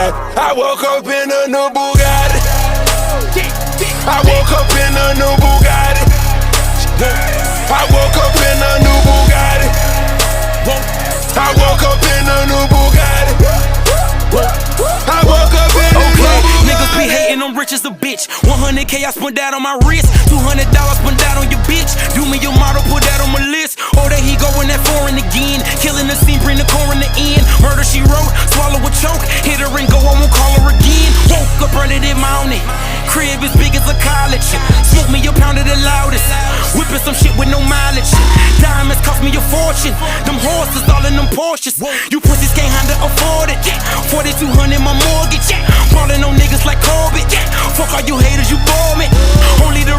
I woke up in a new Bugatti. I woke up in a new Bugatti. I woke up in a new Bugatti. I woke up in a new Bugatti. I woke up in a new Bugatti. Niggas be hating, I'm rich as a bitch. 100K I spent that on my wrist. $200 spent that on your bitch. Do me your model, put that on my list. Oh, there he going that foreign again. Killing the scene, bring the coroner in. Murder she wrote, swallow a choke. Hit her and go, I won't call her again. Woke up early this morning. Crib as big as a college. Smoke me a pound of the loudest. Whipping some shit with no mileage. Diamonds cost me a fortune. Them horses all in them Porsches. You pussies can't handle afford it. 4200 my mortgage. Ballin' on niggas like Corbett. Fuck all you haters, you bore me. Only the